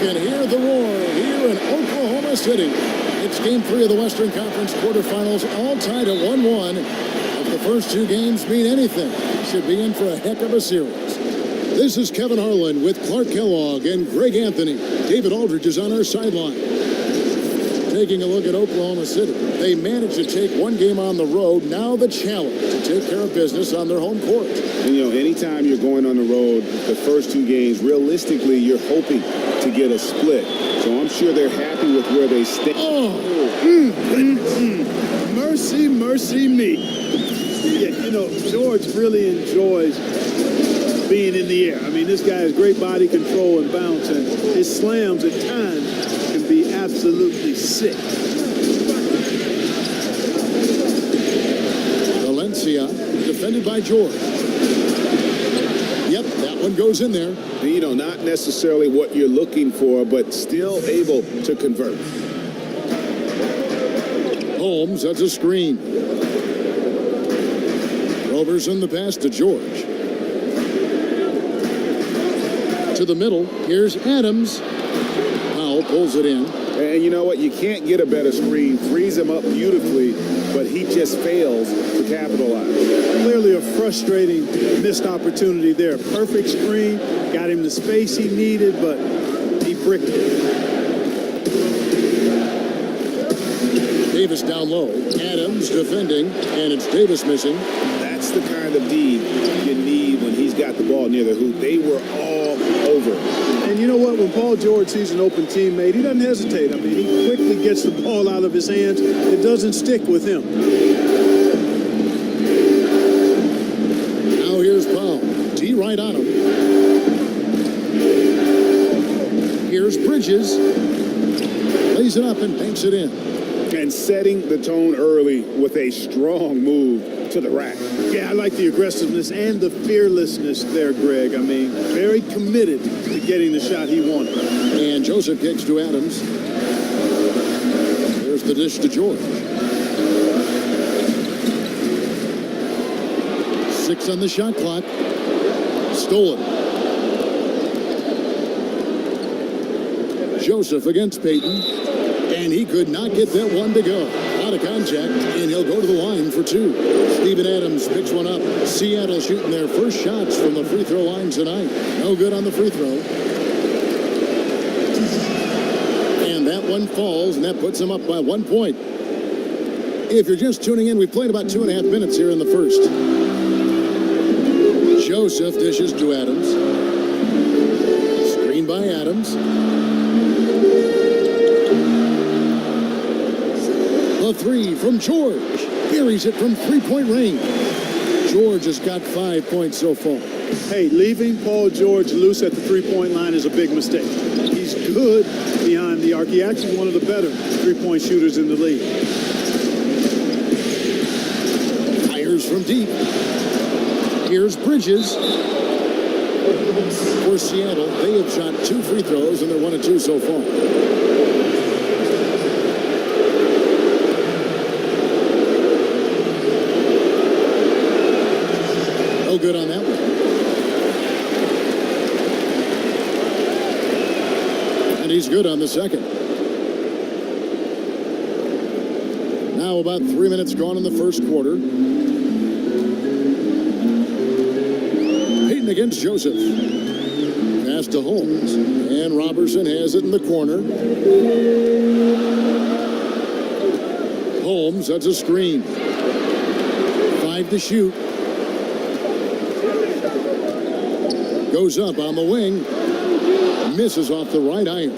can hear the roar here in Oklahoma City. It's Game 3 of the Western Conference quarterfinals, all tied at 1-1. If the first two games mean anything, should be in for a heck of a series. This is Kevin Harlan with Clark Kellogg and Greg Anthony. David Aldridge is on our sideline. Taking a look at Oklahoma City. They managed to take one game on the road. Now the challenge to take care of business on their home court. And, you know, anytime you're going on the road, the first two games, realistically, you're hoping to get a split. So I'm sure they're happy with where they stand. Mercy, mercy me. Yeah, you know, George really enjoys being in the air. I mean, this guy has great body control and bounce, and his slams at times can be absolutely sick. Valencia, defended by George. Yep, that one goes in there. You know, not necessarily what you're looking for, but still able to convert. Holmes, that's a screen. Roberson the pass to George. To the middle, here's Adams. Powell pulls it in. And you know what? You can't get a better screen. Frees him up beautifully, but he just fails to capitalize. Clearly a frustrating missed opportunity there. Perfect screen, got him the space he needed, but he bricked it. Davis down low. Adams defending, and it's Davis missing. That's the kind of D you need when he's got the ball near the hoop. They were all over. And you know what? When Paul George sees an open teammate, he doesn't hesitate. I mean, he quickly gets the ball out of his hands. It doesn't stick with him. Now here's Powell. D right on him. Here's Bridges. Lays it up and banks it in. And setting the tone early with a strong move to the rack. Yeah, I like the aggressiveness and the fearlessness there, Greg. I mean, very committed to getting the shot he wanted. And Joseph kicks to Adams. There's the dish to George. 6 on the shot clock. Stolen. Joseph against Payton. And he could not get that one to go. Out of contact, and he'll go to the line for 2. Steven Adams picks one up. Seattle shooting their first shots from the free throw line tonight. No good on the free throw. And that one falls, and that puts them up by 1 point. If you're just tuning in, we've played about 2.5 minutes here in the first. Joseph dishes to Adams. Screen by Adams. A 3 from George. Buries it from three-point range. George has got 5 points so far. Hey, leaving Paul George loose at the three-point line is a big mistake. He's good behind the arc. He's actually one of the better three-point shooters in the league. Fires from deep. Here's Bridges. For Seattle, they have shot 2 free throws, and they're 1 of 2 so far. No good on that one. And he's good on the second. Now about 3 minutes gone in the first quarter. Payton against Joseph. Pass to Holmes. And Roberson has it in the corner. Holmes, that's a screen. 5 to shoot. Goes up on the wing. Misses off the right iron.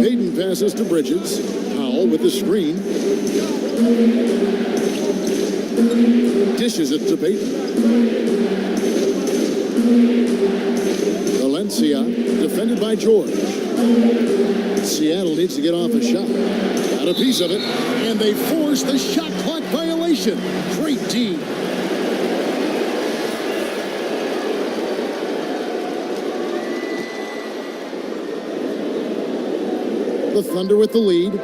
Payton passes to Bridges. Powell with the screen. Dishes it to Payton. Valencia, defended by George. Seattle needs to get off a shot. Got a piece of it, and they force the shot clock violation. Great team. The Thunder with the lead.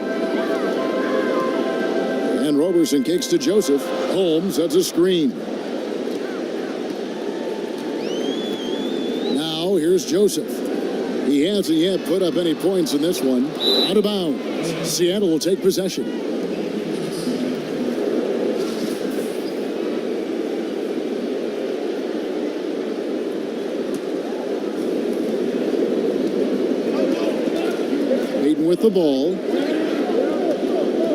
And Roberson kicks to Joseph. Holmes, that's a screen. now, here's Joseph. He hasn't yet put up any points in this one. Out of bounds. Seattle will take possession. Peyton with the ball.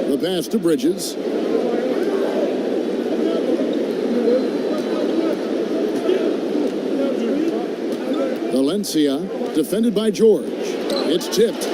The pass to Bridges. Valencia, defended by George. It's tipped.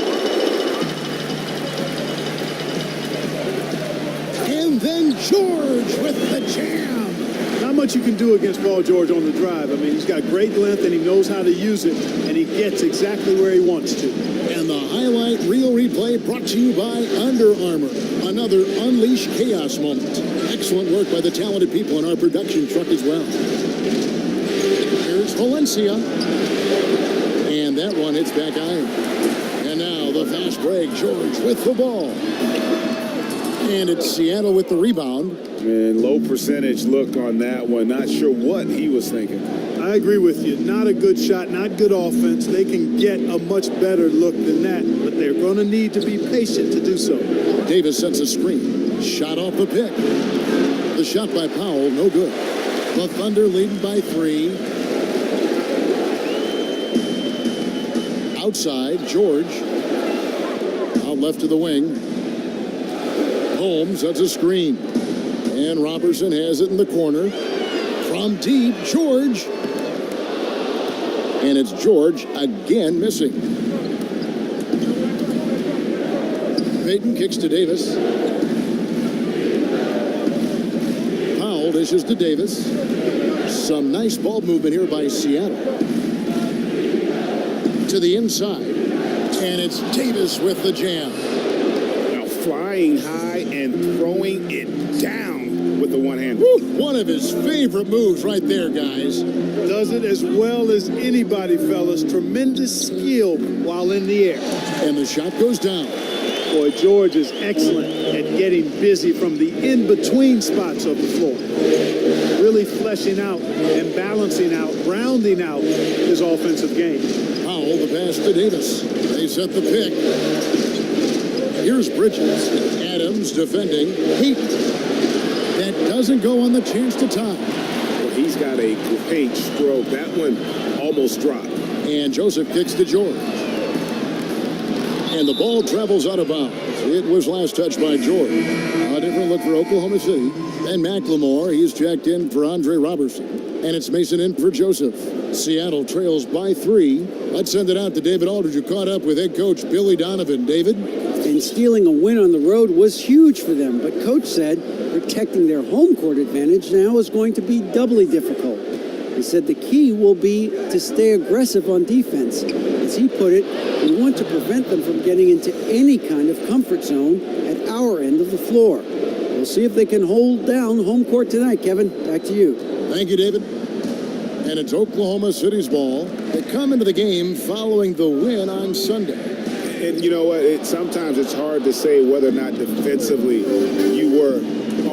And then George with the jam. Not much you can do against Paul George on the drive. I mean, he's got great length and he knows how to use it, and he gets exactly where he wants to. And the highlight reel replay brought to you by Under Armour. Another Unleash Chaos moment. Excellent work by the talented people in our production truck as well. Here's Valencia. And that one hits back iron. And now the fast break. George with the ball. And it's Seattle with the rebound. And low percentage look on that one. Not sure what he was thinking. I agree with you. Not a good shot, not good offense. They can get a much better look than that, but they're going to need to be patient to do so. Davis sets a screen. Shot off the pick. The shot by Powell, no good. The Thunder leading by 3. Outside, George. Out left to the wing. Holmes sets a screen. And Robertson has it in the corner. From deep, George. And it's George again missing. Peyton kicks to Davis. Powell dishes to Davis. Some nice ball movement here by Seattle. To the inside. And it's Davis with the jam. Now flying high and throwing it down with the one-hander. One of his favorite moves right there, guys. Does it as well as anybody, fellas. Tremendous skill while in the air. And the shot goes down. Boy, George is excellent at getting busy from the in-between spots of the floor. Really fleshing out and balancing out, rounding out his offensive game. Powell, the pass to Davis. They set the pick. Here's Bridges. Adams defending. Peyton. That doesn't go on the chance to tie. Well, he's got a great stroke. That one almost dropped. And Joseph kicks to George. And the ball travels out of bounds. It was last touched by George. A different look for Oklahoma City. And McLemore, he's checked in for Andre Robertson. And it's Mason in for Joseph. Seattle trails by 3. Let's send it out to David Aldridge, who caught up with head coach Billy Donovan. David? And stealing a win on the road was huge for them, but coach said protecting their home court advantage now is going to be doubly difficult. He said the key will be to stay aggressive on defense. As he put it, we want to prevent them from getting into any kind of comfort zone at our end of the floor. We'll see if they can hold down home court tonight. Kevin, back to you. Thank you, David. And it's Oklahoma City's ball. They come into the game following the win on Sunday. And you know what? Sometimes it's hard to say whether or not defensively you were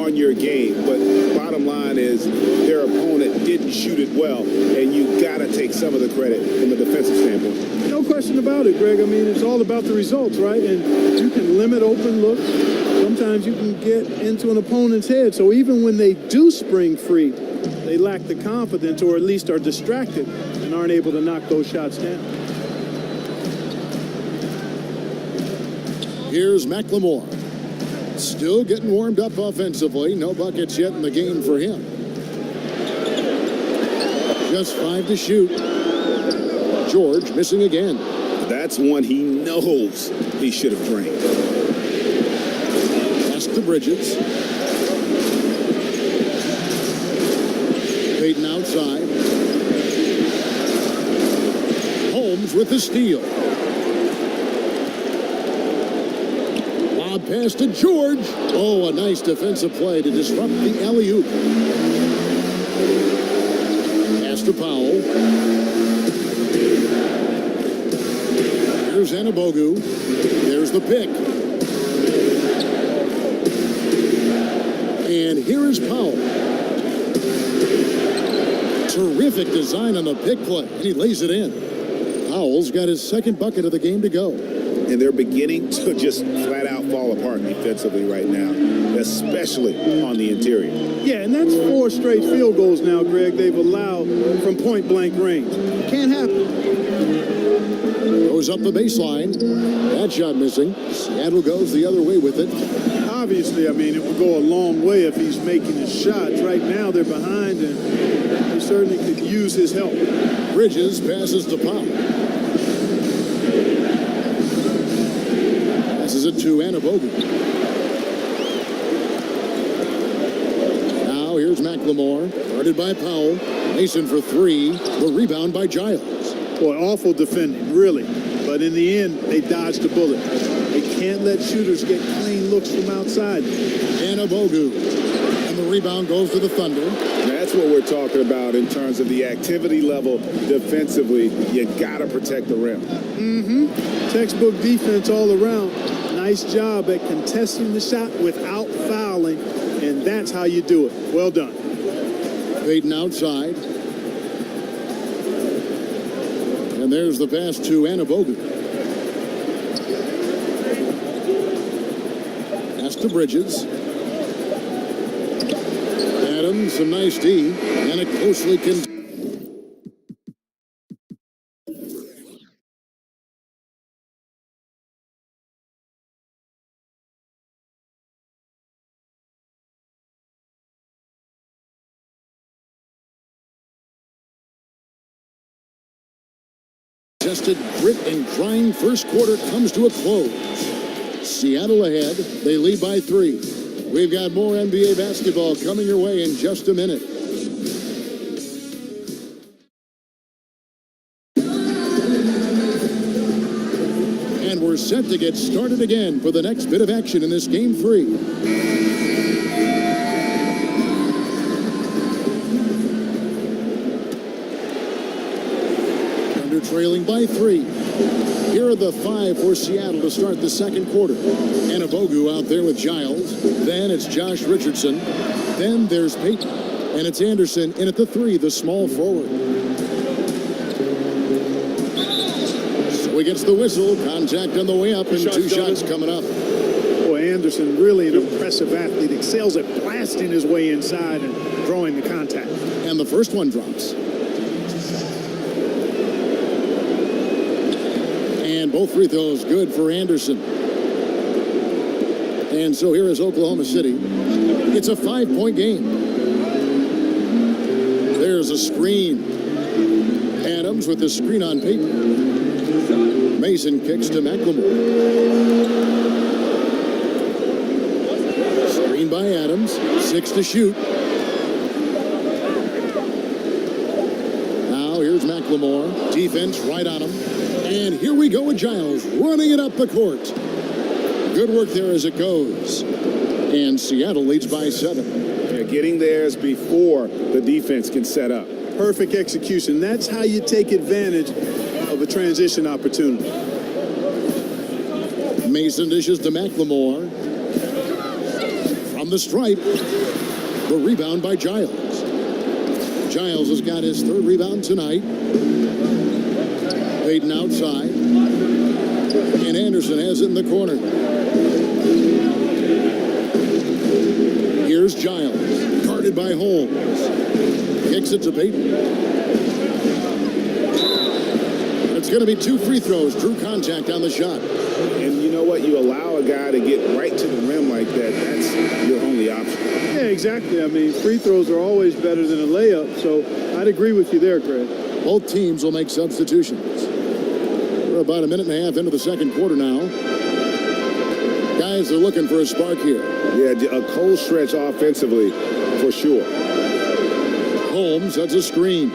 on your game. But bottom line is their opponent didn't shoot it well. And you got to take some of the credit from a defensive standpoint. No question about it, Greg. I mean, it's all about the results, right? And you can limit open looks. Sometimes you can get into an opponent's head. So even when they do spring free, they lack the confidence or at least are distracted and aren't able to knock those shots down. Here's McLemore. Still getting warmed up offensively. No buckets yet in the game for him. Just 5 to shoot. George missing again. That's one he knows he should have drained. Pass to Bridges. Peyton outside. Holmes with the steal. Lob pass to George. Oh, a nice defensive play to disrupt the alley-oop. Pass to Powell. Here's Anabogu. There's the pick. And here is Powell. Terrific design on the pick play. And he lays it in. Powell's got his second bucket of the game to go. And they're beginning to just flat out fall apart defensively right now, especially on the interior. Yeah, and that's 4 straight field goals now, Greg, they've allowed from point-blank range. Can't happen. Goes up the baseline. That shot missing. Seattle goes the other way with it. Obviously, I mean, it would go a long way if he's making his shots. Right now, they're behind, and they certainly could use his help. Bridges passes to Powell. Passes it to Anabogu. Now here's McLemore. Guarded by Powell. Mason for 3. The rebound by Giles. Boy, awful defending, really. But in the end, they dodged a bullet. They can't let shooters get clean looks from outside. Anabogu. And the rebound goes to the Thunder. That's what we're talking about in terms of the activity level defensively. You got to protect the rim. Textbook defense all around. Nice job at contesting the shot without fouling, and that's how you do it. Well done. Payton outside. And there's the pass to Anabogu. Pass to Bridges. Adams, a nice D, and a closely contested, grit and grind first quarter comes to a close. Seattle ahead. They lead by 3. We've got more NBA basketball coming your way in just a minute. And we're set to get started again for the next bit of action in this game 3. Trailing by 3. Here are the 5 for Seattle to start the second quarter. Anabogu out there with Giles. Then it's Josh Richardson. Then there's Payton. And it's Anderson in at the 3, the small forward. So he gets the whistle. Contact on the way up, and 2 shots coming up. Boy, Anderson, really an impressive athlete. Excels at blasting his way inside and drawing the contact. And the first one drops. And both free throws good for Anderson. And so here is Oklahoma City. It's a 5-point game. There's a screen. Adams with the screen on Payton. Mason kicks to McLemore. Screen by Adams. 6 to shoot. Now here's McLemore. Defense right on him. And here we go with Giles running it up the court. Good work there as it goes. And Seattle leads by 7. Yeah, getting theirs before the defense can set up. Perfect execution. That's how you take advantage of a transition opportunity. Mason dishes to McLemore. From the stripe, the rebound by Giles. Giles has got his 3rd rebound tonight. Payton outside. And Anderson has it in the corner. Here's Giles. Guarded by Holmes. Kicks it to Payton. And it's going to be 2 free throws. Drew contact on the shot. And you know what? You allow a guy to get right to the rim like that. That's your only option. Yeah, exactly. I mean, free throws are always better than a layup. So I'd agree with you there, Greg. Both teams will make substitutions. We're about a minute and a half into the second quarter now. Guys are looking for a spark here. Yeah, a cold stretch offensively for sure. Holmes sets a screen.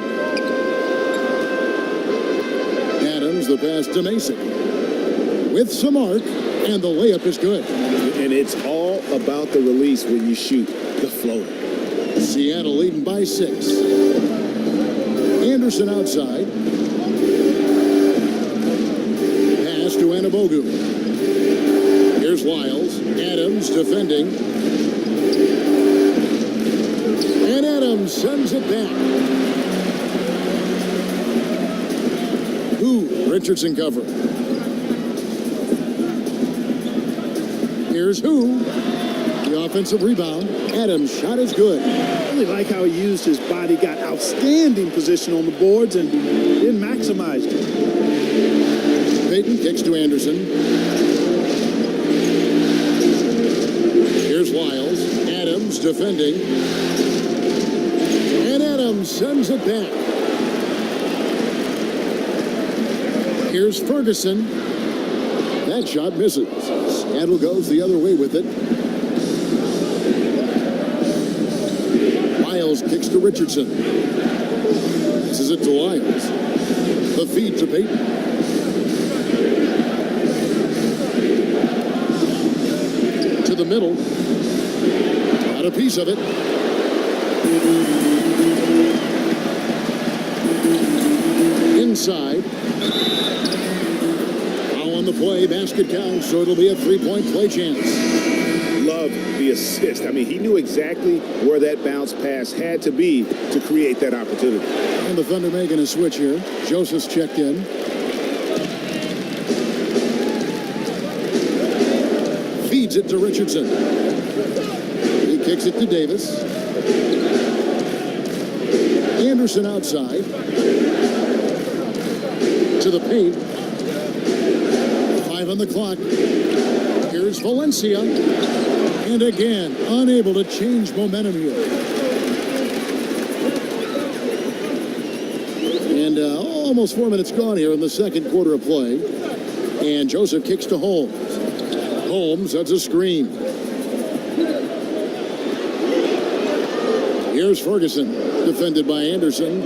Adams the pass to Mason. With some arc, and the layup is good. And it's all about the release when you shoot the floater. Seattle leading by 6. Anderson outside. Pass to Anabogu. Here's Lyles. Adams defending. And Adams sends it back. Who Richardson cover. Here's who. The offensive rebound. Adams' shot is good. I really like how he used his body, got outstanding position on the boards, and then maximized it. Payton kicks to Anderson. Here's Wiles. Adams defending. And Adams sends it back. Here's Ferguson. That shot misses. Seattle goes the other way with it. Wiles kicks to Richardson. This is it to Wiles. The feed to Payton. To the middle. Got a piece of it. Inside. Foul on the play. Basket counts, so it'll be a three-point play chance. Love the assist. I mean, he knew exactly where that bounce pass had to be to create that opportunity. And the Thunder making a switch here. Joseph's checked in. Feeds it to Richardson. He kicks it to Davis. Anderson outside. To the paint. 5 on the clock. Here's Valencia. And again, unable to change momentum here. And almost 4 minutes gone here in the second quarter of play. And Joseph kicks to Holmes. Holmes, that's a screen. Here's Ferguson, defended by Anderson.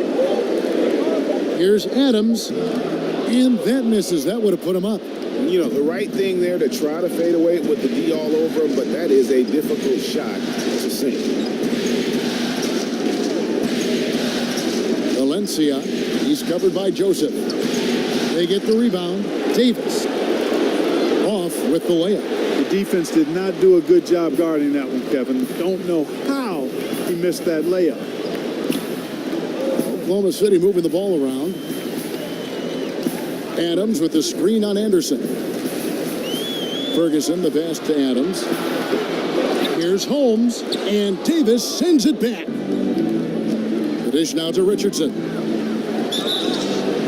Here's Adams. And that misses. That would have put him up. You know, the right thing there to try to fade away with the D all over him, but that is a difficult shot to sink. Valencia, he's covered by Joseph. They get the rebound. Davis off with the layup. The defense did not do a good job guarding that one, Kevin. Don't know how he missed that layup. Oklahoma City moving the ball around. Adams with the screen on Anderson. Ferguson, the pass to Adams. Here's Holmes, and Davis sends it back. The dish now to Richardson.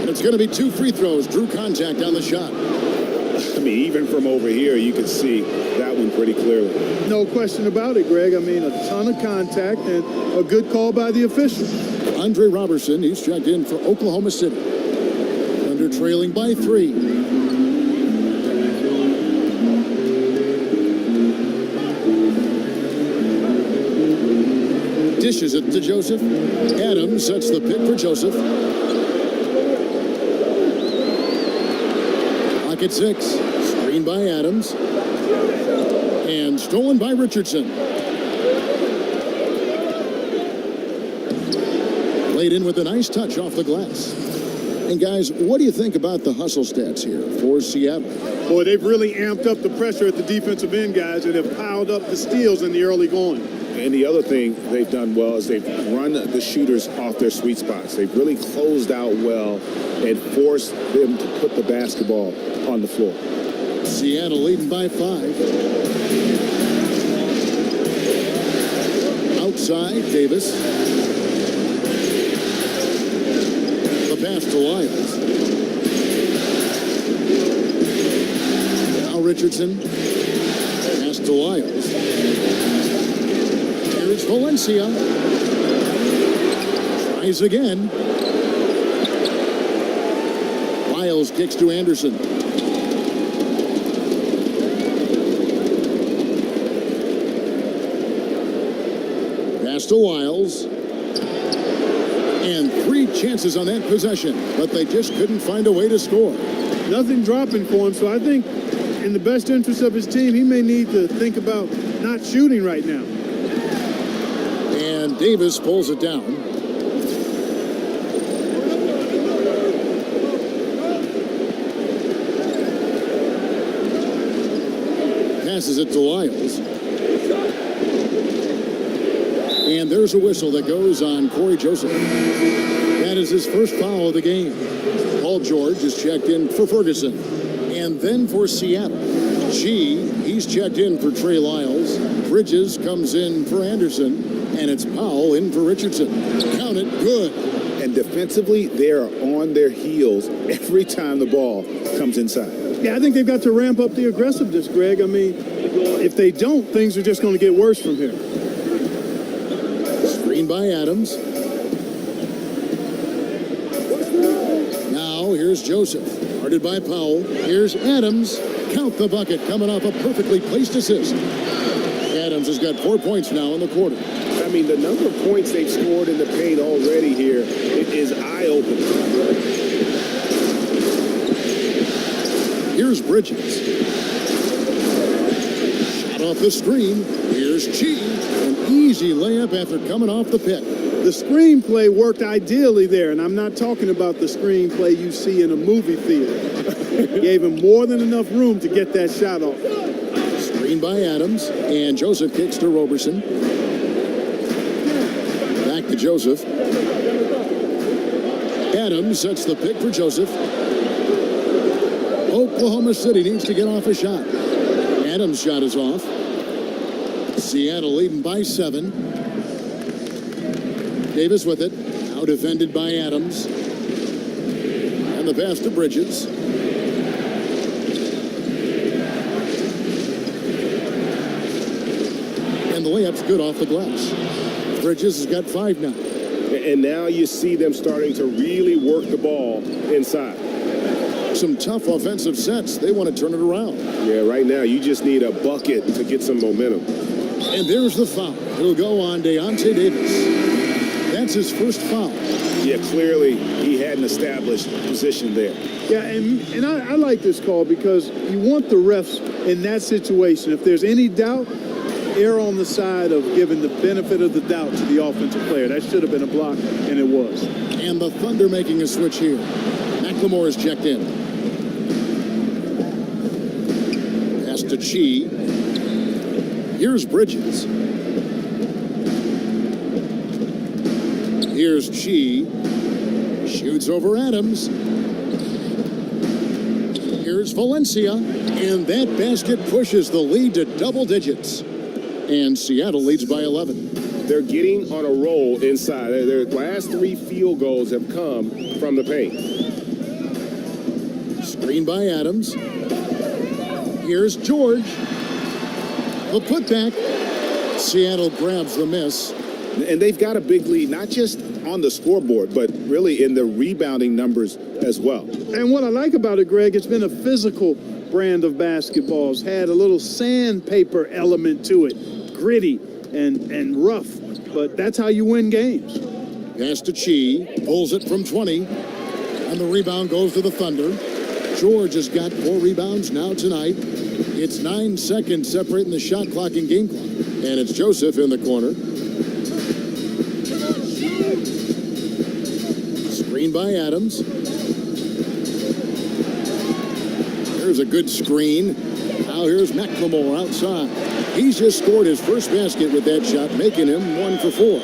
And it's going to be 2 free throws. Drew contact on the shot. I mean, even from over here, you can see that one pretty clearly. No question about it, Greg. I mean, a ton of contact and a good call by the official. Andre Robertson, he's checked in for Oklahoma City. Under trailing by 3. Dishes it to Joseph. Adams sets the pick for Joseph. Clock at 6. Screen by Adams. And stolen by Richardson. Laid in with a nice touch off the glass. And guys, what do you think about the hustle stats here for Seattle? Boy, they've really amped up the pressure at the defensive end, guys, and have piled up the steals in the early going. And the other thing they've done well is they've run the shooters off their sweet spots. They've really closed out well and forced them to put the basketball on the floor. Seattle leading by 5. Outside, Davis. The pass to Wiles. Now Richardson. Pass to Wiles. Here's Valencia. Tries again. Wiles kicks to Anderson. Pass to Wiles. And 3 chances on that possession, but they just couldn't find a way to score. Nothing dropping for him, so I think in the best interest of his team, he may need to think about not shooting right now. And Davis pulls it down. Passes it to Wiles. And there's a whistle that goes on Corey Joseph. That is his first foul of the game. Paul George is checked in for Ferguson. And then for Seattle, he's checked in for Trey Lyles. Bridges comes in for Anderson. And it's Powell in for Richardson. Count it, good. And defensively, they are on their heels every time the ball comes inside. Yeah, I think they've got to ramp up the aggressiveness, Greg. I mean, if they don't, things are just going to get worse from here. Screen by Adams. Now here's Joseph. Guarded by Powell. Here's Adams. Count the bucket coming off a perfectly placed assist. Adams has got 4 points now in the quarter. I mean, the number of points they've scored in the paint already here, it is eye-opening. Here's Bridges. Shot off the screen. Here's Chi. An easy layup after coming off the pick. The screenplay worked ideally there, and I'm not talking about the screenplay you see in a movie theater. Gave him more than enough room to get that shot off. Screen by Adams, and Joseph kicks to Roberson. Back to Joseph. Adams sets the pick for Joseph. Oklahoma City needs to get off a shot. Adams' shot is off. Seattle leading by 7. Davis with it. Now defended by Adams. And the pass to Bridges. And the layup's good off the glass. Bridges has got 5 now. And now you see them starting to really work the ball inside. Some tough offensive sets. They want to turn it around. Yeah, right now you just need a bucket to get some momentum. And there's the foul. It'll go on Deontay Davis. That's his first foul. Yeah, clearly he had an established position there. Yeah, and I like this call because you want the refs in that situation. If there's any doubt, err on the side of giving the benefit of the doubt to the offensive player. That should have been a block, and it was. And the Thunder making a switch here. McLemore is checked in. Pass to Chi. Here's Bridges. Here's Chi. Shoots over Adams. Here's Valencia. And that basket pushes the lead to double digits. And Seattle leads by 11. They're getting on a roll inside. Their last 3 field goals have come from the paint. Screen by Adams. Here's George. The putback. Seattle grabs the miss. And they've got a big lead, not just on the scoreboard, but really in the rebounding numbers as well. And what I like about it, Greg, it's been a physical brand of basketball. It's had a little sandpaper element to it. Gritty and rough, but that's how you win games. Pass to Chi, pulls it from 20, and the rebound goes to the Thunder. George has got 4 rebounds now tonight. It's 9 seconds separating the shot clock and game clock, and it's Joseph in the corner. Screen by Adams. Here's a good screen. Now here's McLemore outside. He's just scored his first basket with that shot, making him 1 for 4.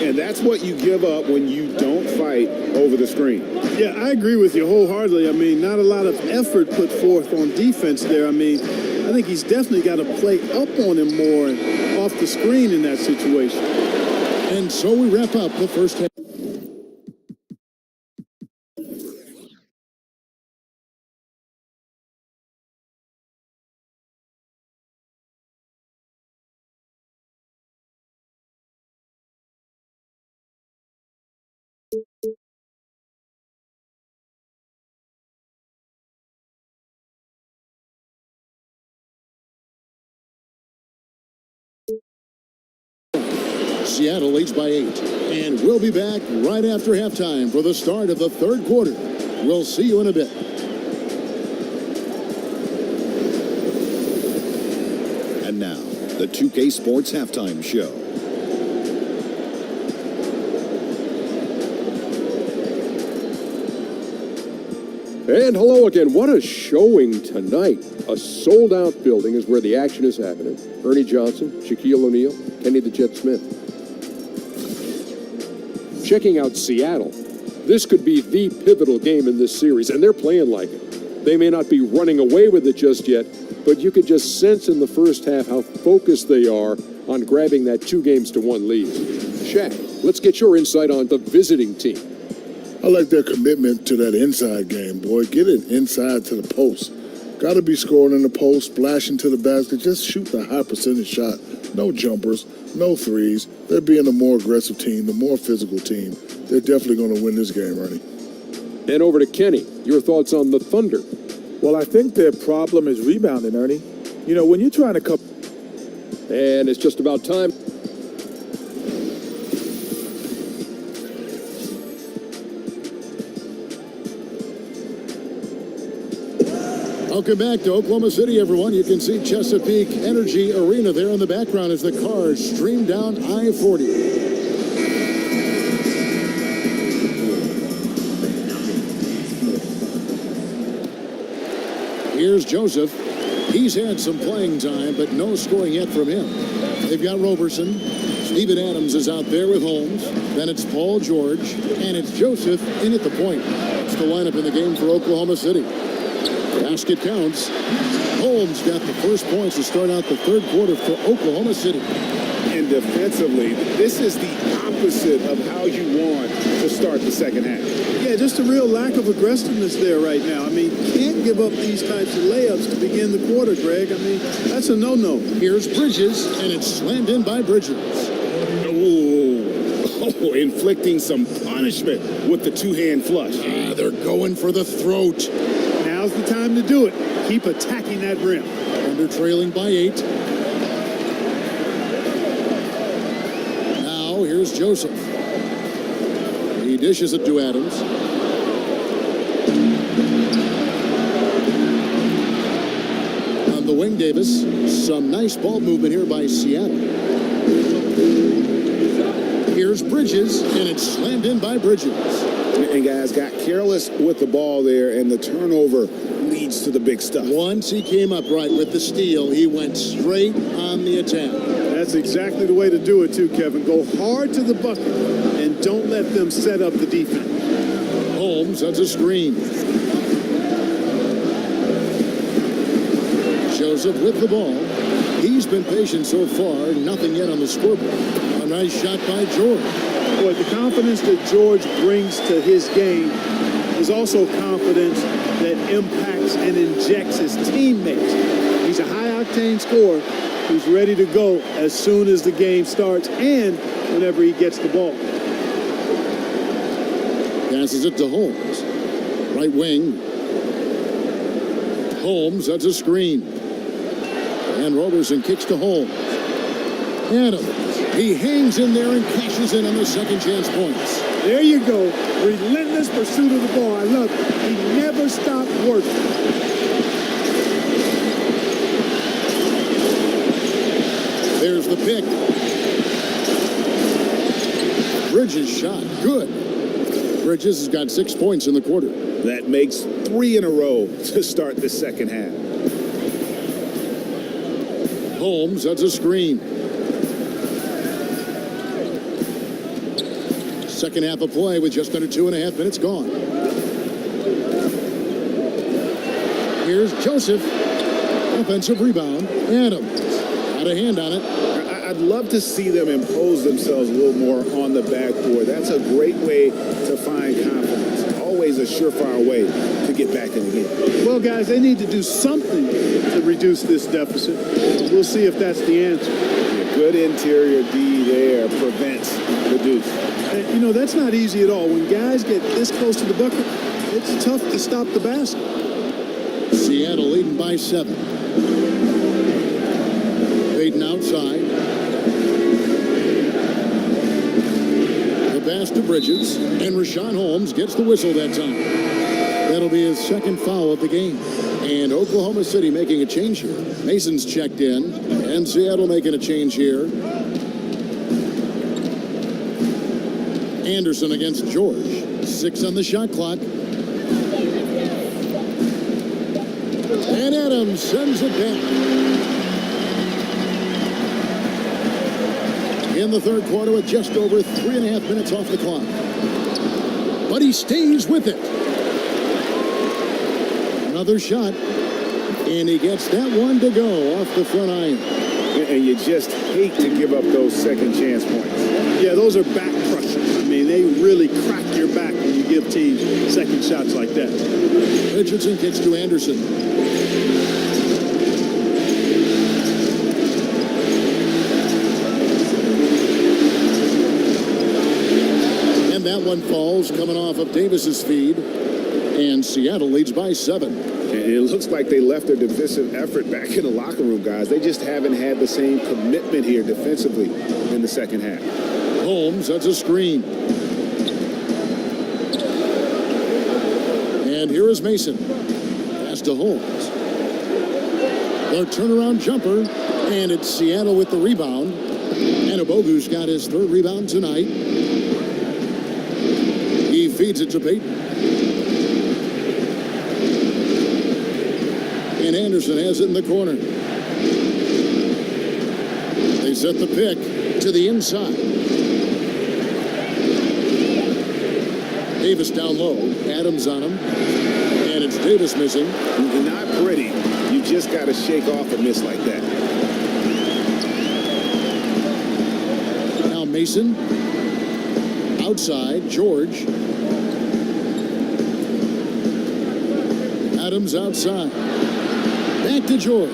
And that's what you give up when you don't fight over the screen. Yeah, I agree with you wholeheartedly. I mean, not a lot of effort put forth on defense there. I mean, I think he's definitely got to play up on him more and off the screen in that situation. And so we wrap up the first half. Seattle leads by 8. And we'll be back right after halftime for the start of the third quarter. We'll see you in a bit. And now, the 2K Sports Halftime Show. And hello again. What a showing tonight. A sold-out building is where the action is happening. Ernie Johnson, Shaquille O'Neal, Kenny the Jet Smith. Checking out Seattle. This could be the pivotal game in this series, and they're playing like it. They may not be running away with it just yet, but you could just sense in the first half how focused they are on grabbing that 2-1 lead. Shaq, let's get your insight on the visiting team. I like their commitment to that inside game, boy. Get it inside to the post. Got to be scoring in the post, splashing to the basket. Just shoot the high percentage shot. No jumpers, no threes. They're being a more aggressive team, the more physical team. They're definitely going to win this game, Ernie. And over to Kenny. Your thoughts on the Thunder? Well, I think their problem is rebounding, Ernie. You know, when you're trying to come... And it's just about time. Welcome back to Oklahoma City, everyone. You can see Chesapeake Energy Arena there in the background as the cars stream down I-40. Here's Joseph. He's had some playing time, but no scoring yet from him. They've got Roberson. Steven Adams is out there with Holmes. Then it's Paul George. And it's Joseph in at the point. It's the lineup in the game for Oklahoma City. Basket counts. Holmes got the first points to start out the third quarter for Oklahoma City. And defensively, this is the opposite of how you want to start the second half. Yeah, just a real lack of aggressiveness there right now. I mean, can't give up these types of layups to begin the quarter, Greg. I mean, that's a no-no. Here's Bridges, and it's slammed in by Bridges. Oh, inflicting some punishment with the two-hand flush. They're going for the throat. Now's the time to do it. Keep attacking that rim. Under trailing by 8. Now here's Joseph. He dishes it to Adams. On the wing, Davis. Some nice ball movement here by Seattle. Here's Bridges, and it's slammed in by Bridges. And guys got careless with the ball there, and the turnover leads to the big stuff. Once he came up right with the steal, he went straight on the attack. That's exactly the way to do it, too, Kevin. Go hard to the bucket and don't let them set up the defense. Holmes has a screen. Joseph with the ball. He's been patient so far. Nothing yet on the scoreboard. A nice shot by George. Boy, the confidence that George brings to his game is also confidence that impacts and injects his teammates. He's a high-octane scorer who's ready to go as soon as the game starts and whenever he gets the ball. Passes it to Holmes. Right wing. Holmes, that's a screen. And Roberson kicks to Holmes. Adams. He hangs in there and cashes in on the second chance points. There you go. Relentless pursuit of the ball. I love it. He never stopped working. There's the pick. Bridges shot. Good. Bridges has got 6 points in the quarter. That makes 3 in a row to start the second half. Holmes, that's a screen. Second half of play with just under 2.5 minutes gone. Here's Joseph. Offensive rebound. Adams. Got a hand on it. I'd love to see them impose themselves a little more on the backboard. That's a great way to find confidence. Always a surefire way to get back in the game. Well, guys, they need to do something to reduce this deficit. We'll see if that's the answer. A good interior D there prevents the deuce. And, you know, that's not easy at all. When guys get this close to the bucket, it's tough to stop the basket. Seattle leading by 7. Baden outside. The pass to Bridges. And Rashawn Holmes gets the whistle that time. That'll be his second foul of the game. And Oklahoma City making a change here. Mason's checked in. And Seattle making a change here. Anderson against George. 6 on the shot clock. And Adams sends it back. In the third quarter with just over 3.5 minutes off the clock. but he stays with it. Another shot, and he gets that one to go off the front iron. And you just hate to give up those second chance points. Yeah, those are back crushers. I mean, they really crack your back when you give teams second shots like that. Richardson kicks to Anderson. And that one falls coming off of Davis's feed. And Seattle leads by 7. And it looks like they left their defensive effort back in the locker room, guys. They just haven't had the same commitment here defensively in the second half. Holmes, that's a screen. And here is Mason. Pass to Holmes. The turnaround jumper, and it's Seattle with the rebound. And Obogu's got his 3rd rebound tonight. He feeds it to Payton. And Anderson has it in the corner. They set the pick to the inside. Davis down low. Adams on him. And it's Davis missing. Not pretty. You just got to shake off a miss like that. Now Mason. Outside. George. Adams outside. Back to George.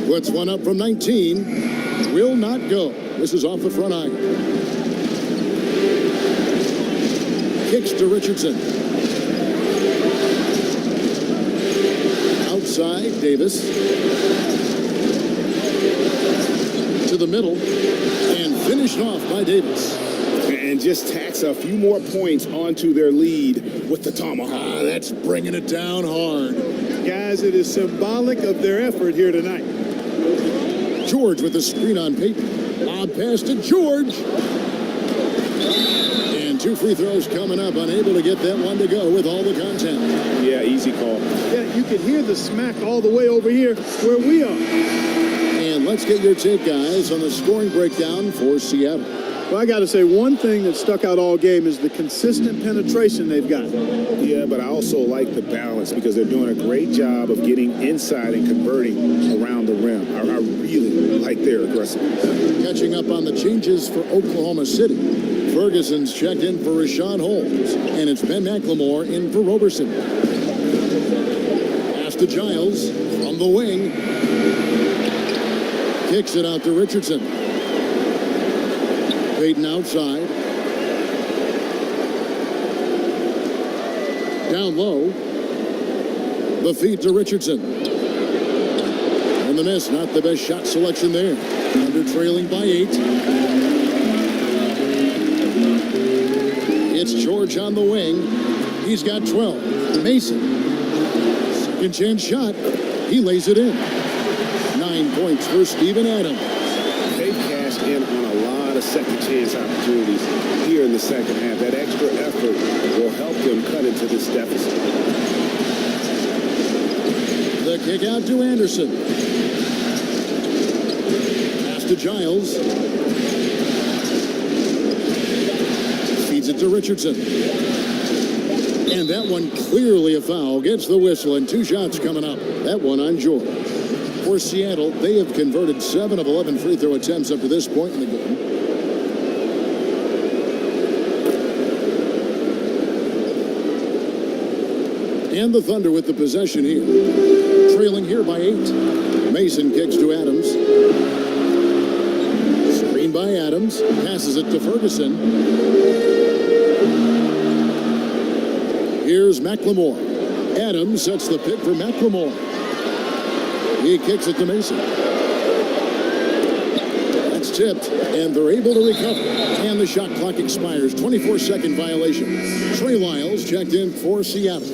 Puts one up from 19. Will not go. This is off the front iron. Kicks to Richardson. Outside, Davis. To the middle. And finished off by Davis. And just tacks a few more points onto their lead with the tomahawk. That's bringing it down hard. Guys, it is symbolic of their effort here tonight. George with the screen on Payton. Lob pass to George. And 2 free throws coming up. Unable to get that one to go with all the contact. Yeah, easy call. Yeah, you can hear the smack all the way over here where we are. And let's get your take, guys, on the scoring breakdown for Seattle. Well, I got to say, one thing that stuck out all game is the consistent penetration they've got. Yeah, but I also like the balance because they're doing a great job of getting inside and converting around the rim. I really like their aggressiveness. Catching up on the changes for Oklahoma City. Ferguson's checked in for Rashawn Holmes, and it's Ben McLemore in for Roberson. Pass to Giles from the wing. Kicks it out to Richardson. Payton outside. Down low. The feed to Richardson. And the miss, not the best shot selection there. Under trailing by 8. It's George on the wing. He's got 12. Mason. Second chance shot. He lays it in. 9 points for Steven Adams. They cashed in on a lot of second chance opportunities here in the second half. That extra effort will help them cut into this deficit. The kick out to Anderson. Pass to Giles. Feeds it to Richardson. And that one clearly a foul. Gets the whistle, and 2 shots coming up. That one on George. For Seattle, they have converted 7 of 11 free throw attempts up to this point in the game. And the Thunder with the possession here. Trailing here by 8. Mason kicks to Adams. Screen by Adams. Passes it to Ferguson. Here's McLemore. Adams sets the pick for McLemore. He kicks it to Mason. That's tipped, and they're able to recover. And the shot clock expires. 24-second violation. Trey Lyles checked in for Seattle.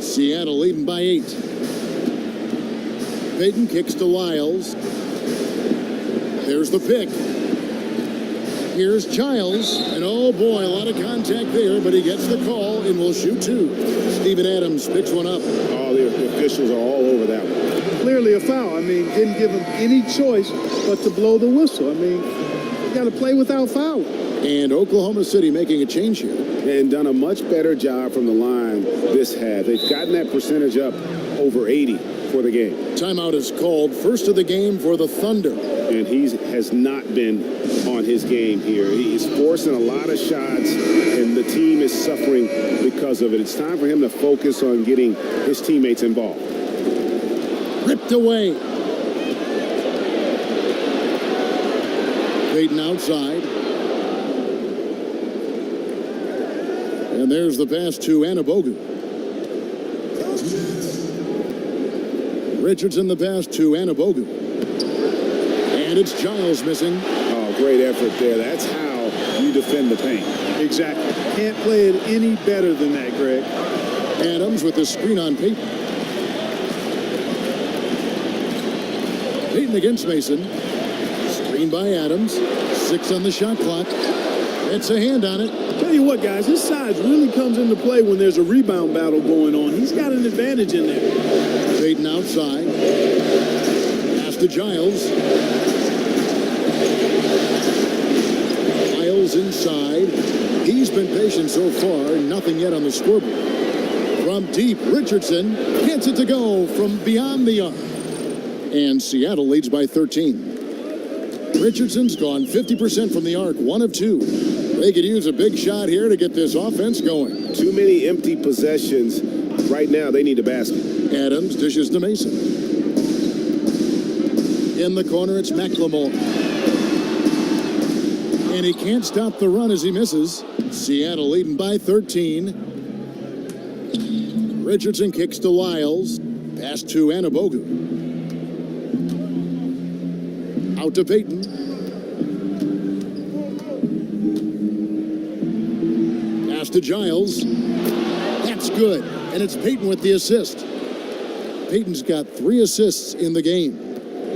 Seattle leading by 8. Payton kicks to Lyles. There's the pick. Here's Giles, and oh boy, a lot of contact there, but he gets the call and will shoot 2. Steven Adams picks one up. Oh, the officials are all over that one. clearly a foul. I mean, didn't give him any choice but to blow the whistle. I mean, you got to play without fouling. And Oklahoma City making a change here. And done a much better job from the line this half. They've gotten that percentage up over 80 for the game. Timeout is called. First of the game for the Thunder. And he has not been on his game here. He's forcing a lot of shots, and the team is suffering because of it. It's time for him to focus on getting his teammates involved. Ripped away. Payton outside. And there's the pass to Anabogu. Richardson the pass to Anabogu. And it's Giles missing. Oh, great effort there. That's how you defend the paint. Exactly. Can't play it any better than that, Greg. Adams with the screen on Payton. Payton against Mason. Screen by Adams. 6 on the shot clock. It's a hand on it. Tell you what, guys, his size really comes into play when there's a rebound battle going on. He's got an advantage in there. Payton outside. Pass to Giles. Giles inside. He's been patient so far. Nothing yet on the scoreboard. From deep, Richardson gets it to go from beyond the arc. And Seattle leads by 13. Richardson's gone 50% from the arc, 1 of 2. They could use a big shot here to get this offense going. Too many empty possessions. Right now, they need a basket. Adams dishes to Mason. In the corner, it's McLemore. And he can't stop the run as he misses. Seattle leading by 13. Richardson kicks to Lyles. Pass to Anabogu. Out to Payton. Pass to Giles. That's good. And it's Payton with the assist. Payton's got 3 assists in the game.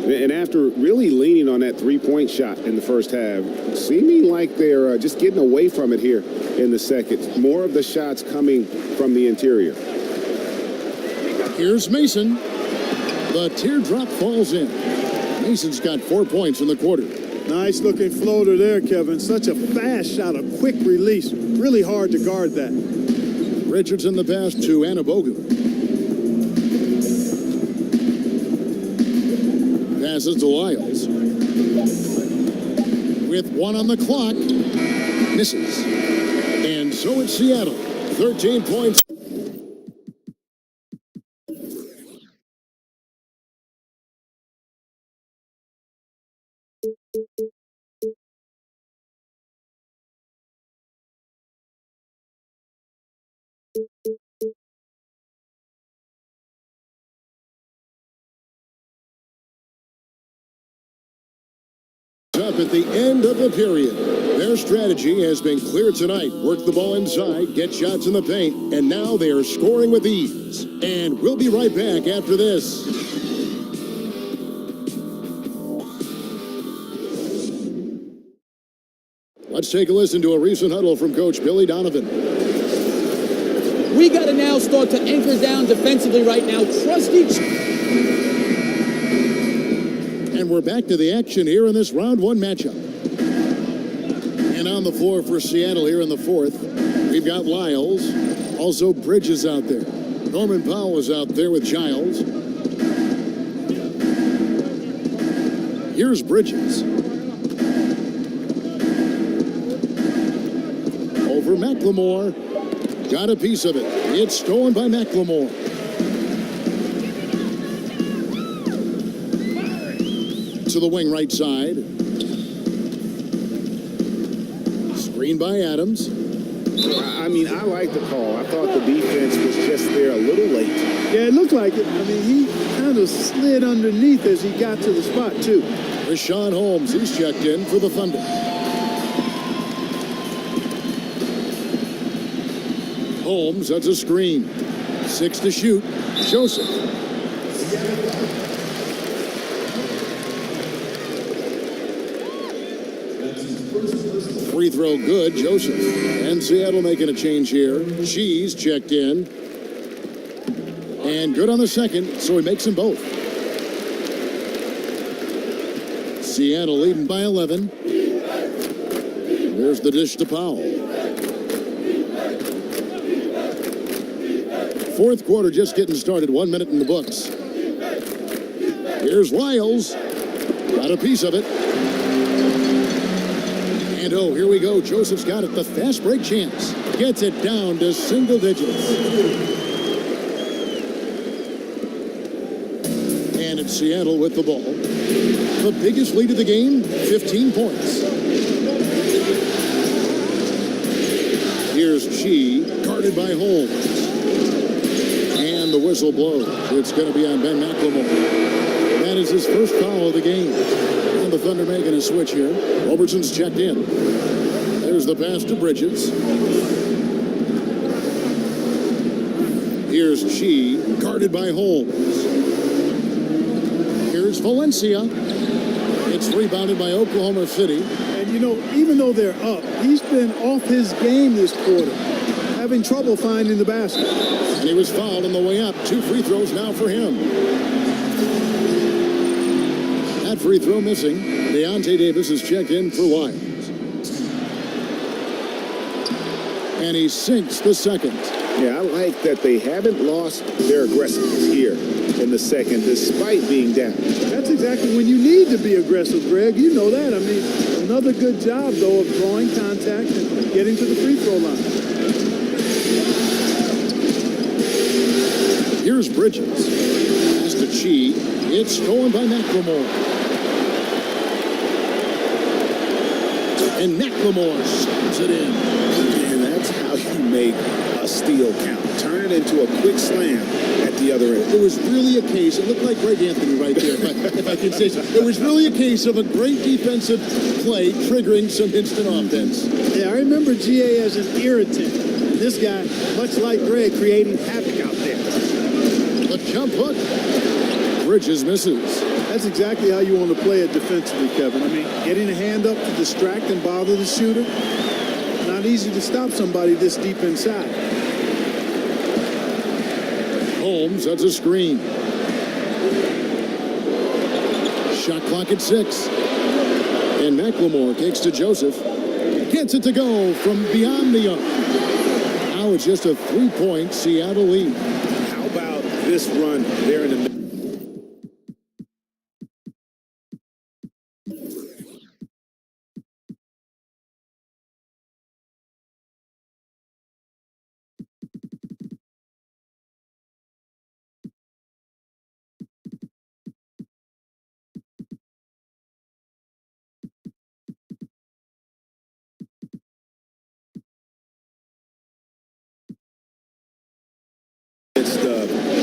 And after really leaning on that three-point shot in the first half, seeming like they're just getting away from it here in the second. More of the shots coming from the interior. Here's Mason. The teardrop falls in. Mason's got 4 points in the quarter. Nice looking floater there, Kevin. Such a fast shot, a quick release. Really hard to guard that. Richardson the pass to Anabogu. Passes to Lyles. With 1 on the clock. Misses. And so it's Seattle. 13 points. Up at the end of the period. Their strategy has been clear tonight. Work the ball inside, get shots in the paint, and now they are scoring with ease. And we'll be right back after this. Let's take a listen to a recent huddle from Coach Billy Donovan. We got to now start to anchor down defensively right now. Trust each. And we're back to the action here in this round 1 matchup. And on the floor for Seattle here in the 4th, we've got Lyles. Also Bridges out there. Norman Powell is out there with Giles. Here's Bridges. Over McLemore. Got a piece of it. It's stolen by McLemore. To the wing right side. Screen by Adams. I mean, I like the call. I thought the defense was just there a little late. Yeah, it looked like it. I mean, he kind of slid underneath as he got to the spot, too. Rashawn Holmes, he's checked in for the Thunder. Holmes, that's a screen. 6 to shoot. Joseph. Free throw good, Joseph. And Seattle making a change here. Cheese checked in. And good on the second, so he makes them both. Seattle leading by 11. There's the dish to Powell. Fourth quarter just getting started. 1 minute in the books. Here's Lyles. Got a piece of it. And oh, here we go. Joseph's got it. The fast break chance. Gets it down to single digits. And it's Seattle with the ball. The biggest lead of the game, 15 points. Here's Chi, guarded by Holmes. And the whistle blows. It's going to be on Ben McLemore. That is his first foul of the game. And the Thunder making a switch here. Robertson's checked in. There's the pass to Bridges. Here's Chi, guarded by Holmes. Here's Valencia. It's rebounded by Oklahoma City. And, you know, even though they're up, he's been off his game this quarter, having trouble finding the basket. And he was fouled on the way up. 2 free throws now for him. That free throw missing. Deontay Davis is checked in for Lyles. And he sinks the second. Yeah, I like that they haven't lost their aggressiveness here in the second, despite being down. That's exactly when you need to be aggressive, Greg. You know that. I mean, another good job, though, of drawing contact and getting to the free throw line. Here's Bridges. Pass to Chi. It's stolen by McLemore. And McLemore slams it in. And that's how you make a steal count. Turn it into a quick slam at the other end. It was really a case, it looked like Greg Anthony right there, if I can say so. It was really a case of a great defensive play triggering some instant offense. Yeah, I remember GA as an irritant. And this guy, much like Greg, creating havoc out there. The jump hook. Bridges misses. That's exactly how you want to play it defensively, Kevin. I mean, getting a hand up to distract and bother the shooter. Not easy to stop somebody this deep inside. Holmes, that's a screen. Shot clock at 6. And McLemore takes to Joseph. Gets it to go from beyond the arc. Now it's just a 3-point Seattle lead. How about this run there in the middle?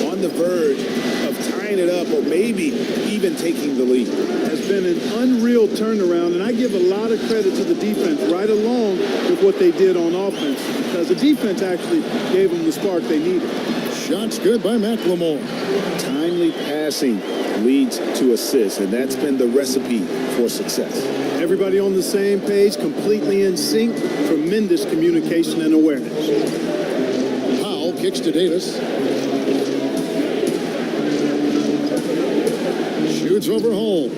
On the verge of tying it up or maybe even taking the lead. Has been an unreal turnaround, and I give a lot of credit to the defense right along with what they did on offense, because the defense actually gave them the spark they needed. Shots good by McLemore. Timely passing leads to assists, and that's been the recipe for success. Everybody on the same page, completely in sync, tremendous communication and awareness. Powell kicks to Davis. Shoots over Holmes.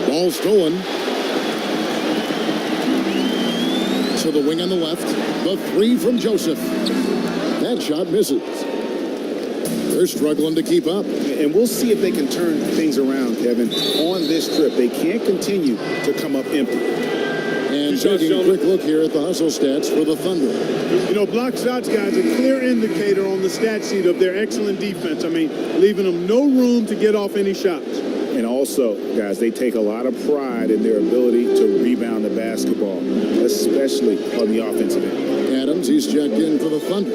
Ball stolen. To the wing on the left. The 3 from Joseph. That shot misses. They're struggling to keep up. And we'll see if they can turn things around, Kevin, on this trip. They can't continue to come up empty. And taking a quick look here at the hustle stats for the Thunder. You know, block shots, guys, a clear indicator on the stat sheet of their excellent defense. I mean, leaving them no room to get off any shots. And also, guys, they take a lot of pride in their ability to rebound the basketball, especially on the offensive end. Adams, he's checked in for the Thunder.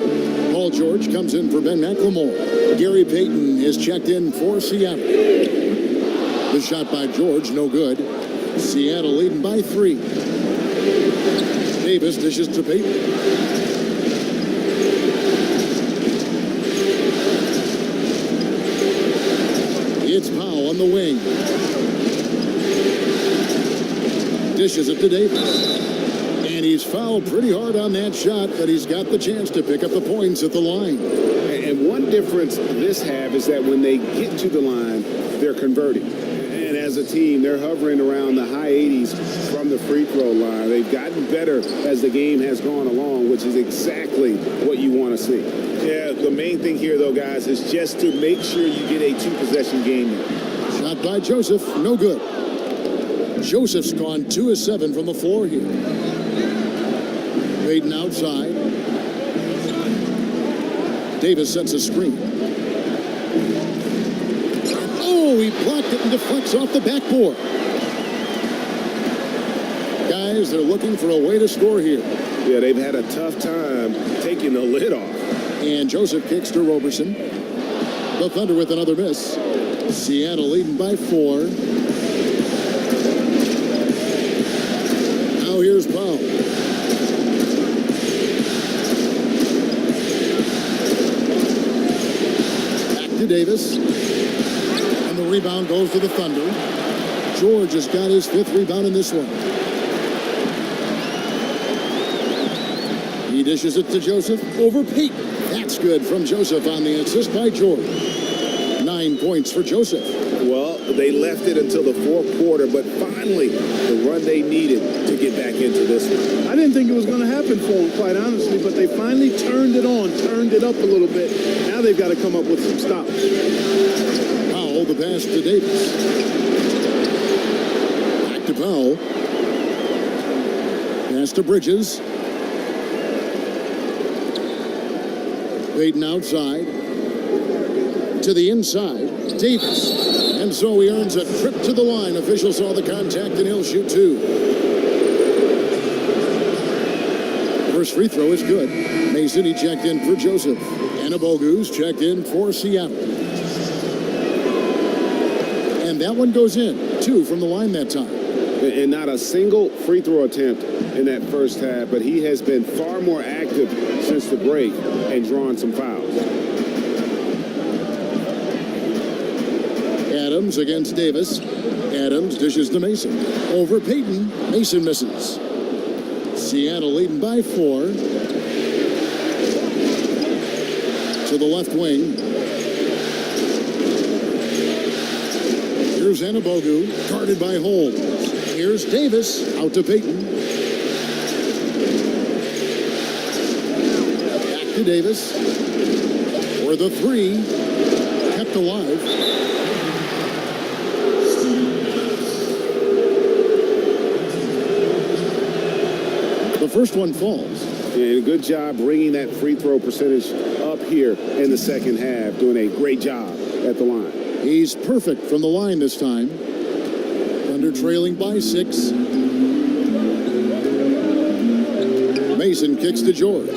Paul George comes in for Ben McLemore. Gary Payton is checked in for Seattle. The shot by George, no good. Seattle leading by 3. Davis dishes to Payton. It's Powell on the wing. Dishes it to Davis. And he's fouled pretty hard on that shot, but he's got the chance to pick up the points at the line. And one one difference this half is that when they get to the line, they're converting. And as a team, they're hovering around the high 80s from the free throw line. They've gotten better as the game has gone along, which is exactly what you want to see. Yeah, the main thing here, though, guys, is just to make sure you get a 2-possession game. Shot by Joseph, no good. Joseph's gone 2 of 7 from the floor here. Payton outside. Davis sets a screen. Oh, he blocked it and deflects off the backboard. Guys, they're looking for a way to score here. Yeah, they've had a tough time taking the lid off. And Joseph kicks to Roberson. The Thunder with another miss. Seattle leading by 4. Now here's Powell. Back to Davis. And the rebound goes to the Thunder. George has got his 5th rebound in this one. He dishes it to Joseph over Payton. That's good from Joseph on the assist by George. 9 points for Joseph. Well, they left it until the 4th quarter, but finally the run they needed to get back into this one. I didn't think it was going to happen for them, quite honestly, but they finally turned it on, turned it up a little bit. Now they've got to come up with some stops. Powell, the pass to Davis. Back to Powell. Pass to Bridges. Payton outside. To the inside. Davis. And so he earns a trip to the line. Official saw the contact and he'll shoot 2. First free throw is good. Mason, he checked in for Joseph. Anabogu's checked in for Seattle. And that one goes in. 2 from the line that time. And not a single free throw attempt in that first half, but he has been far more active since the break and drawn some fouls. Adams against Davis. Adams dishes to Mason. Over Payton. Mason misses. Seattle leading by 4. To the left wing. Here's Anabogu, guarded by Holmes. Here's Davis, out to Payton. Back to Davis. For the 3. Kept alive. The first one falls. And good job bringing that free throw percentage up here in the second half. Doing a great job at the line. He's perfect from the line this time. Thunder trailing by 6. Mason kicks to George.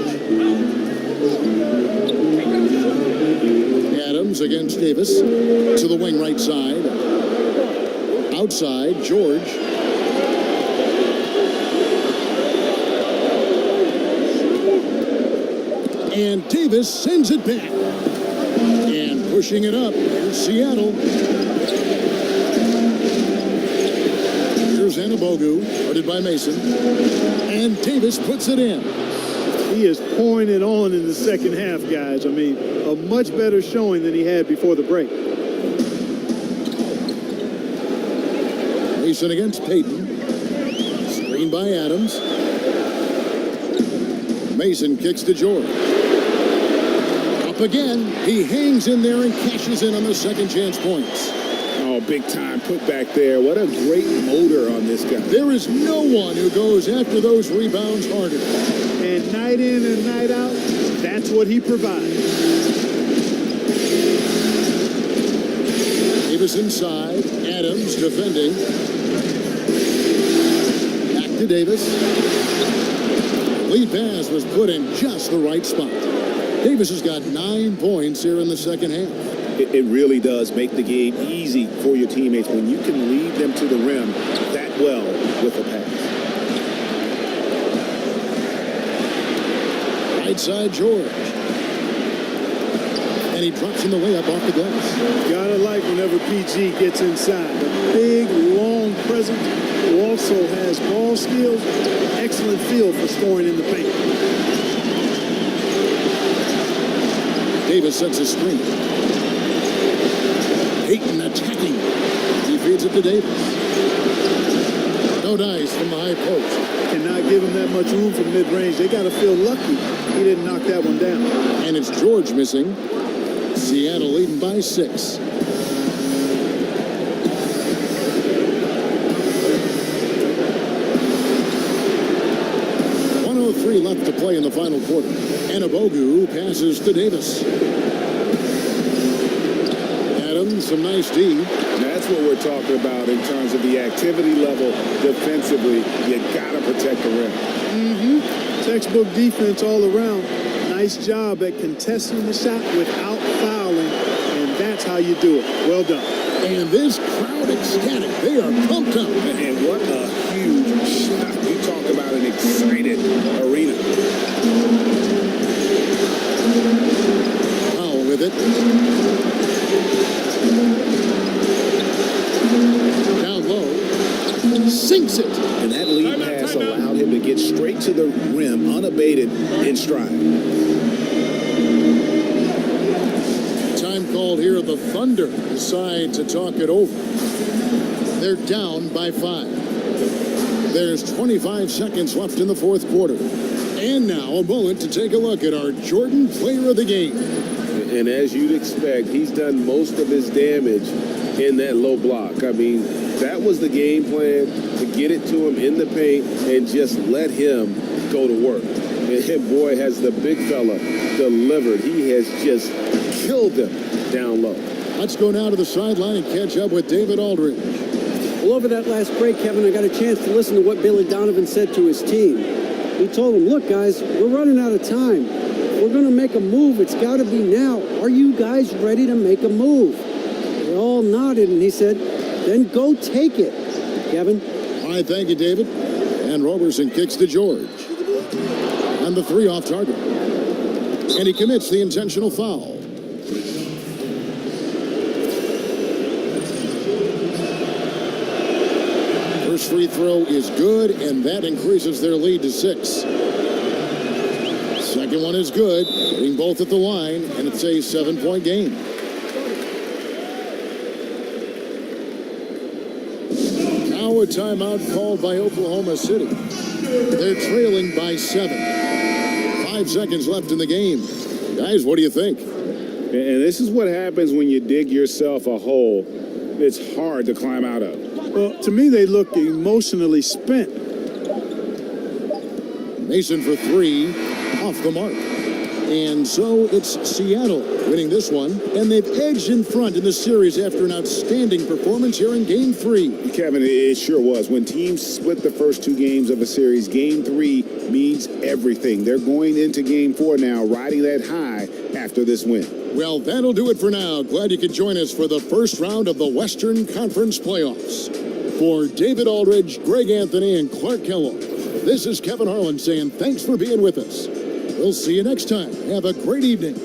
Adams against Davis. To the wing right side. Outside, George. And Davis sends it back. And pushing it up, here's Seattle. Here's Anabogu, guarded by Mason. And Davis puts it in. He is pouring it on in the second half, guys. I mean, a much better showing than he had before the break. Mason against Payton. Screen by Adams. Mason kicks to George. Up again. He hangs in there and cashes in on the second chance points. Oh, big time put back there. What a great motor on this guy. There is no one who goes after those rebounds harder. And night in and night out, that's what he provides. Davis inside. Adams defending. Back to Davis. Lead pass was put in just the right spot. Davis has got 9 points here in the second half. It really does make the game easy for your teammates when you can lead them to the rim that well with a pass. Right side, George. And he drops in the layup off the glass. Gotta like whenever PG gets inside. A big, long presence, who also has ball skills, excellent feel for scoring in the paint. Davis sets a screen. Ayton attacking. He feeds it to Davis. No dice from the high post. Cannot give him that much room from mid-range. They got to feel lucky he didn't knock that one down. And it's George missing. Seattle leading by 6. Left to play in the final quarter. Anabogu passes to Davis. Adams, some nice D. That's what we're talking about in terms of the activity level defensively. You got to protect the rim. Textbook defense all around. Nice job at contesting the shot without fouling, and that's how you do it. Well done. And this crowd ecstatic. They are pumped up. And what a huge shot. You talk about an excited arena. Powell with it. Down low. Sinks it. And that lead pass allowed him to get straight to the rim unabated in stride. Time called here. The Thunder decide to talk it over. They're down by 5. There's 25 seconds left in the fourth quarter. And now a moment to take a look at our Jordan Player of the Game. And as you'd expect, he's done most of his damage in that low block. I mean, that was the game plan, to get it to him in the paint and just let him go to work. And boy, has the big fella delivered. He has just killed them down low. Let's go now to the sideline and catch up with David Aldridge. Well, over that last break, Kevin, I got a chance to listen to what Billy Donovan said to his team. He told them, look, guys, we're running out of time. If we're going to make a move, it's got to be now. Are you guys ready to make a move? They all nodded, and he said, then go take it. Kevin? All right, thank you, David. And Roberson kicks to George. And the 3 off target. And he commits the intentional foul. First free throw is good, and that increases their lead to 6. Second one is good, hitting both at the line, and it's a 7-point game. Now a timeout called by Oklahoma City. They're trailing by 7. 5 seconds left in the game. Guys, what do you think? And this is what happens when you dig yourself a hole it's hard to climb out of. Well, to me, they look emotionally spent. Mason for 3, off the mark. And so it's Seattle winning this one, and they've edged in front in the series after an outstanding performance here in Game 3. Kevin, it sure was. When teams split the first 2 games of a series, Game 3 means everything. They're going into Game 4 now, riding that high after this win. Well, that'll do it for now. Glad you could join us for the first round of the Western Conference Playoffs. For David Aldridge, Greg Anthony, and Clark Kellogg, this is Kevin Harlan saying thanks for being with us. We'll see you next time. Have a great evening.